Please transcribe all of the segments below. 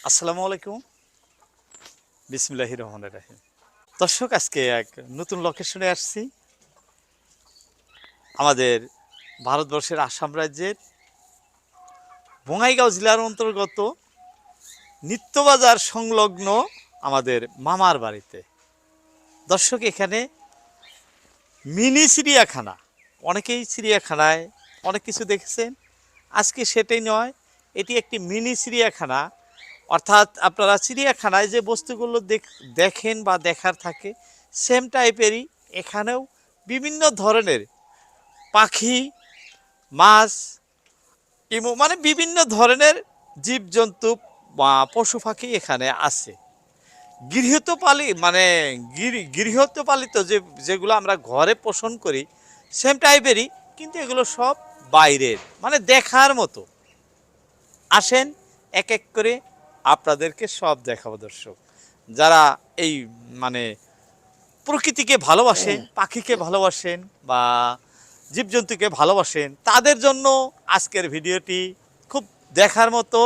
আসসালামু আলাইকুম, বিসমিল্লাহির রহমানির রহিম। দর্শক, আজকে এক নতুন লোকেশনে আসছি। আমাদের ভারতবর্ষের আসাম রাজ্যের বঙাইগাঁও জেলার অন্তর্গত নিত্যবাজার সংলগ্ন আমাদের মামার বাড়িতে। দর্শক, এখানে মিনি চিড়িয়াখানা, অনেকেই চিড়িয়াখানায় অনেক কিছু দেখেছেন। আজকে সেটাই নয়, এটি একটি মিনি চিড়িয়াখানা। অর্থাৎ আপনারা চিড়িয়াখানায় যে বস্তুগুলো দেখেন বা দেখার থাকে, সেম টাইপেরই এখানেও বিভিন্ন ধরনের পাখি, মাছ, মানে বিভিন্ন ধরনের জীবজন্তু বা পশু পাখি এখানে আছে। গৃহপালিত যেগুলো আমরা ঘরে পোষণ করি, সেম টাইপেরই, কিন্তু এগুলো সব বাইরের, মানে দেখার মতো। আসেন, এক এক করে আপনাদেরকে সব দেখাবো। দর্শক, যারা এই মানে প্রকৃতিকে ভালোবাসেন, পাখিকে ভালোবাসেন বা জীবজন্তুকে ভালোবাসেন, তাদের জন্য আজকের ভিডিওটি খুব দেখার মতো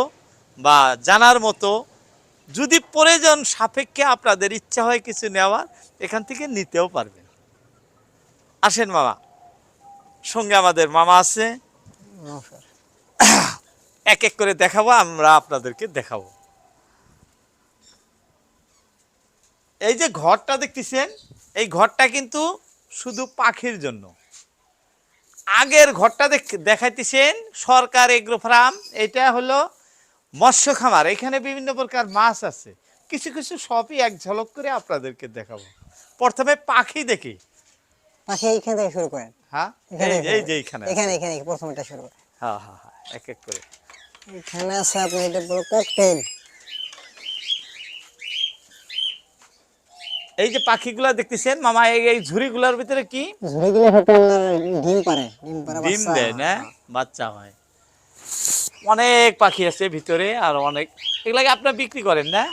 বা জানার মতো। যদি প্রয়োজন সাপেক্ষে আপনাদের ইচ্ছা হয় কিছু নেওয়ার, এখান থেকে নিতেও পারবেন। আসেন মামা, সঙ্গে আমাদের মামা আছে, এক এক করে দেখাবো, আমরা আপনাদেরকে দেখাবো। এই যে ঘরটা দেখতেছেন, এই ঘরটা কিন্তু শুধু পাখির জন্য। আগের ঘরটা দেখাইতেছেন সরকার এগ্রো ফার্ম, এটা হলো মৎস্য খামার। এখানে বিভিন্ন প্রকার মাছ আছে, কিছু কিছু সবই এক ঝলক করে আপনাদেরকে দেখাবো। প্রথমে পাখি দেখি। পাখি এইখান থেকে শুরু করেন। হ্যাঁ, এই যে এখানে প্রথমটা শুরু করেন। হ্যাঁ, এক এক করে। এখানে আছে আপনি, এটা বড় ককটেল। এই যে পাখিগুলা দেখতেছেন মামা, এই ঝুড়িগুলোর ভিতরে কি? ঝুড়িগুলো হয়তো আপনার ডিম পারে, ডিম দেয় না, বাচ্চা হয়। অনেক পাখি আছে ভিতরে, আর অনেক, এগুলাকে আপনারা বিক্রি করেন না?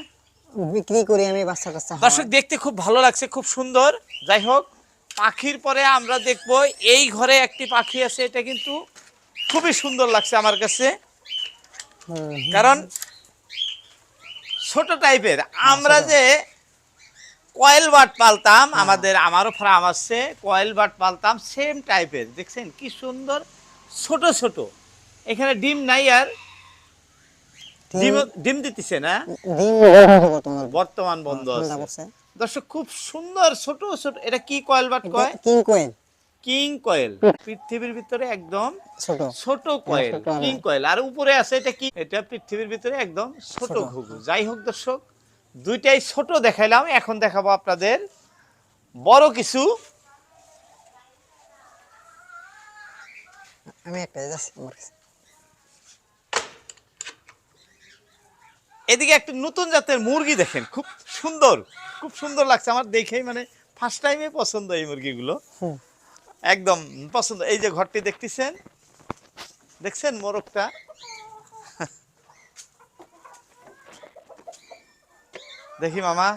বিক্রি করি আমি, বাচ্চা কাচ্চা। দর্শক, দেখতে খুব ভালো লাগছে, খুব সুন্দর। যাই হোক, পাখির পরে আমরা দেখব এই ঘরে একটি পাখি আছে। এটা কিন্তু খুবই সুন্দর লাগছে আমার কাছে, কারণ ছোট টাইপের। আমরা যে কয়েল বার্ড পালতাম, আমারও ফার্ম আছে, কয়েল বার্ড পালতাম, সেম টাইপের। দেখছেন কি সুন্দর, ছোট ছোট। এখানে ডিম নাই, আর ডিম দিতেছে না, বর্তমান বন্ধ আছে। দর্শক, খুব সুন্দর ছোট ছোট। এটা কি কয়েল বার্ড কয়? কিং কোয়েল। কিং কয়েল, পৃথিবীর ভিতরে একদম ছোট কয়েল, কিং কয়েল। আর উপরে আছে এটা কি? এটা পৃথিবীর ভিতরে একদম ছোট ঘুঘু। যাই হোক দর্শক, দুইটাই ছোট দেখাইলাম, এখন দেখাবো আপনাদের বড় কিছু। আমি একটা যাচ্ছি আমার কাছে। এদিকে একটা নতুন জাতের মুরগি দেখেন, খুব সুন্দর, খুব সুন্দর লাগছে আমার দেখেই, মানে ফার্স্ট টাইমে পছন্দ এই মুরগিগুলো, একদম পছন্দ। এই যে ঘরটি দেখতেছেন, দেখছেন মোরগটা, দেখি মামা।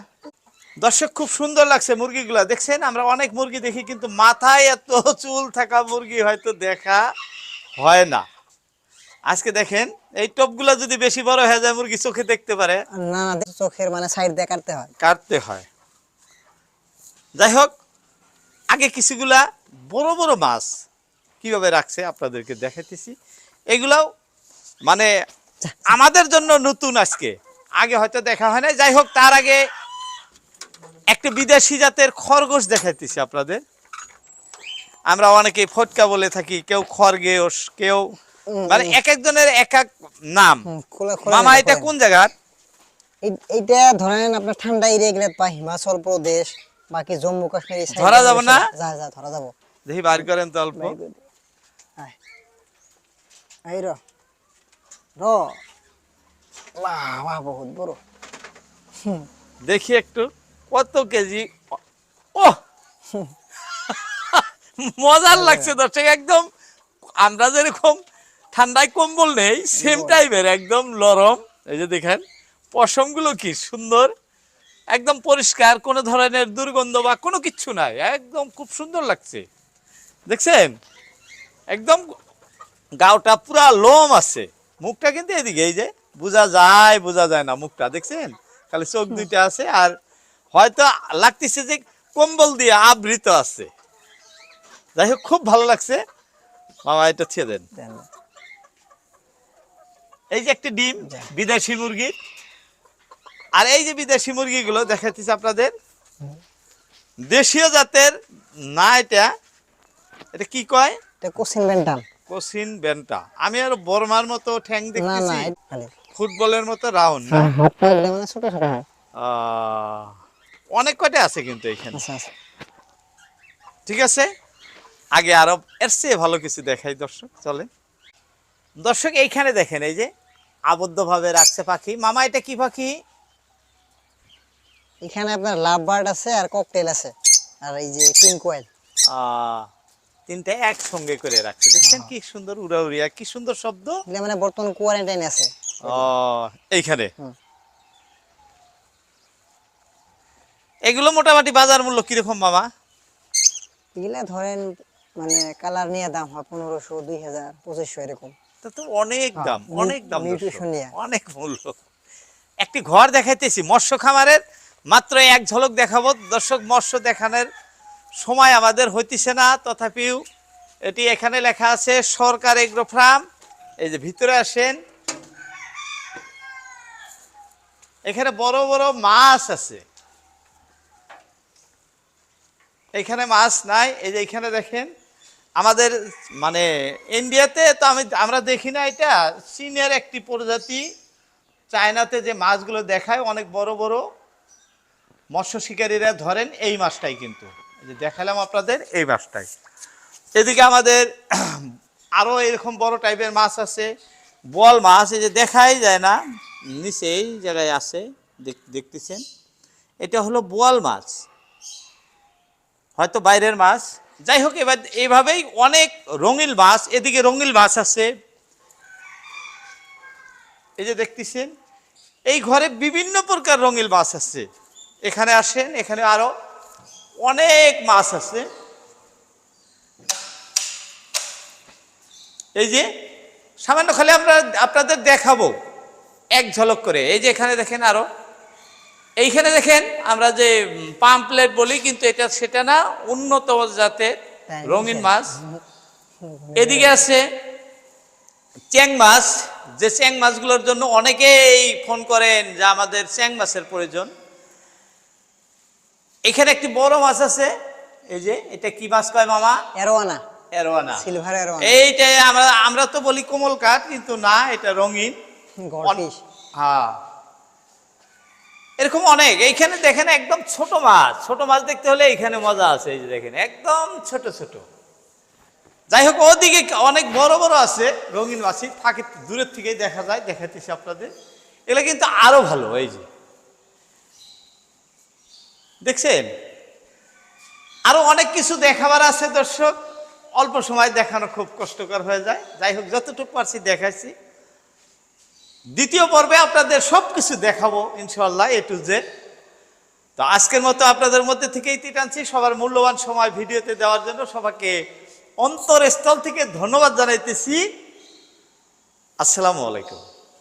দর্শক, খুব সুন্দর লাগছে মুরগিগুলা, দেখছেন? আমরা অনেক মুরগি দেখি, কিন্তু মাথায় এত চুল থাকা মুরগি হয়তো দেখা হয় না। আজকে দেখেন, এই টপগুলা যদি বেশি বড় হয়ে যায়, মুরগি চোখে দেখতে পারে না, চোখের মানে সাইড দিয়ে কাটতে হয়। যাই হোক, আগে কিছুগুলা বড় বড় মাছ কিভাবে রাখছে আপনাদেরকে দেখাইতেছি। এগুলাও মানে আমাদের জন্য নতুন, আগে হয়তো দেখা হয় না। যাই হোক, তার আগে একটা বিদেশি জাতের খরগোশ দেখাইতেছি আপনাদের। আমরা অনেকে ফটকা বলে থাকি, কেউ খরগোশ, কেউ মানে এক একজনের এক এক নাম। মামা, এটা কোন জায়গার? এইটা ধরেন আপনার ঠান্ডা এরিয়া গেলে বা হিমাচল প্রদেশ, বাকি জম্মু কাশ্মীর ধরা যাবে না? ধরা যাবো। দেখি বার করেন তো অল্প। এই র বাহ, বহুত বড়। দেখি একটু কত কেজি। ও মজার লাগছে দর্শক, একদম আমরা যেরকম ঠান্ডায় কম্বল নেই, সেম টাইপের একদম নরম। এই যে দেখেন পশমগুলো কি সুন্দর, একদম পরিষ্কার, কোনো ধরনের দুর্গন্ধ বা কোনো কিচ্ছু নাই, একদম খুব সুন্দর লাগছে। দেখছেন, একদম গাওটা পুরা লোম আছে, মুখটা কিন্তু এদিকে, এই যে বোঝা যায় না মুখটা, দেখছেন খালি চোখ দুইটা আছে, আর হয়তো লাগতেছে যে কম্বল দিয়ে আবৃত আছে। যাই হোক, খুব ভালো লাগছে মামা, এটা ছেড়ে দেন। দেন। এই যে একটি ডিম যা। বিদেশি মুরগির, আর এই যে বিদেশি মুরগিগুলো দেখাচ্ছি আপনাদের, দেশীয় জাতের না, এটা এটা কি কয়? এটা কোচিন বেন্টাম। কোচিন বেন্টা। আমি আর বর্মার মতো ঠ্যাং না দেখতেছি, এটা খালি ফুটবলের মতো রাউন্ড না। হাত পা দিলে মানে ছোট ছোট হয়। অনেক কয়টা আছে কিন্তু এখানে। আচ্ছা আচ্ছা। ঠিক আছে, আগে আরো এর চেয়ে ভালো কিছু দেখাই দর্শক, চলে দর্শক। এইখানে দেখেন, এই যে আবদ্ধভাবে রাখছে পাখি। মামা এটা কি পাখি? এখানে আপনার লাভ বার্ড আছে আর ককটেল আছে, আর এই যে কিং কোয়েল। তিনটা একসঙ্গে করে রাখছে, দেখছেন কি সুন্দর উড়াউড়িয়া, কি সুন্দর শব্দ। এগুলো মানে বর্তমান কোয়ারেন্টাইন আছে। এইখানে হুম। এগুলো মোটামুটি বাজার মূল্য কিরকম মামা? এগুলা ধরেন মানে কালার নিয়ে দাম হয় 1500, 2000, 2500 এরকম। তা তো অনেক হ্যাঁ, দাম, অনেক দাম দর্শক, নিউট্রিশন নিয়ে। অনেক মূল্য। একটি ঘর দেখাইতেছি মৎস্য খামারের, মাত্র এক ঝলক দেখাবো দর্শক। মৎস্য দেখানোর সময় আমাদের হইতেছে না, তথাপিও এটি এখানে লেখা আছে সরকার এগ্রো ফার্ম। এই যে ভিতরে আসেন, এখানে বড় বড় মাছ আছে। এখানে মাছ নাই, এই যে এখানে দেখেন আমাদের মানে ইন্ডিয়াতে তো আমরা দেখি না, এটা চীনের একটি প্রজাতি। চায়নাতে যে মাছগুলো দেখায় অনেক বড় বড়, মৎস্য শিকারীরা ধরেন এই মাছটাই, কিন্তু এই যে দেখালাম আপনাদের এই মাছটাই। এদিকে আমাদের আরো এরকম বড় টাইপের মাছ আছে, বোয়াল মাছ, এই যে দেখাই যায় না, নিচে এই জায়গায় আছে, দেখতেছেন এটা হলো বোয়াল মাছ, হয়তো বাইরের মাছ। যাই হোক, এবার এইভাবেই অনেক রঙিল মাছ, এদিকে রঙিল মাছ আছে, এই যে দেখতেছেন এই ঘরে বিভিন্ন প্রকার রঙিল মাছ আছে। এখানে আসেন, এখানে আরো অনেক মাছ আছে। এই যে সামান্য খালি আমরা আপনাদের দেখাবো এক ঝলক করে। এই যে এখানে দেখেন, আরো এইখানে দেখেন আমরা যে পাম্পলেট বলি, কিন্তু এটা সেটা না, উন্নত জাতের রঙিন মাছ। এদিকে আছে চ্যাং মাছ, যে চ্যাং মাছগুলোর জন্য অনেকেই ফোন করেন যে আমাদের চ্যাং মাছের প্রয়োজন। এখানে একটি বড় মাছ আছে, এই যে এটা কি মাছ কয় মামা? এরোয়ানা। এরোয়ানা। সিলভার এরোয়ানা। এইটাই আমরা তো বলি কোমল কাঠ, কিন্তু না, এটা রঙিন। গলফিশ। হ্যাঁ, এরকম অনেক। এইখানে দেখেন একদম ছোট মাছ, ছোট মাছ দেখতে হলে এইখানে মজা আছে। এই যে দেখেন একদম ছোট ছোট। যাই হোক, ওদিকে অনেক বড় বড় আছে রঙিন মাছি, থাকে দূরের থেকেই দেখা যায়, দেখাতেছি আপনাদের। এগুলো কিন্তু আরো ভালো। এই যে দেখছেন, আরো অনেক কিছু দেখাবার আছে দর্শক, অল্প সময় দেখানো খুব কষ্টকর হয়ে যায়। যাই হোক, যতটুকু পারছি দেখাচ্ছি। দ্বিতীয় পর্বে আপনাদের সবকিছু দেখাবো ইনশাআল্লাহ, এ টু জেড। তো আজকের মতো আপনাদের মধ্যে থেকেই টানছি। সবার মূল্যবান সময় ভিডিওতে দেওয়ার জন্য সবাইকে অন্তরস্থল থেকে ধন্যবাদ জানাইতেছি। আসসালামু আলাইকুম।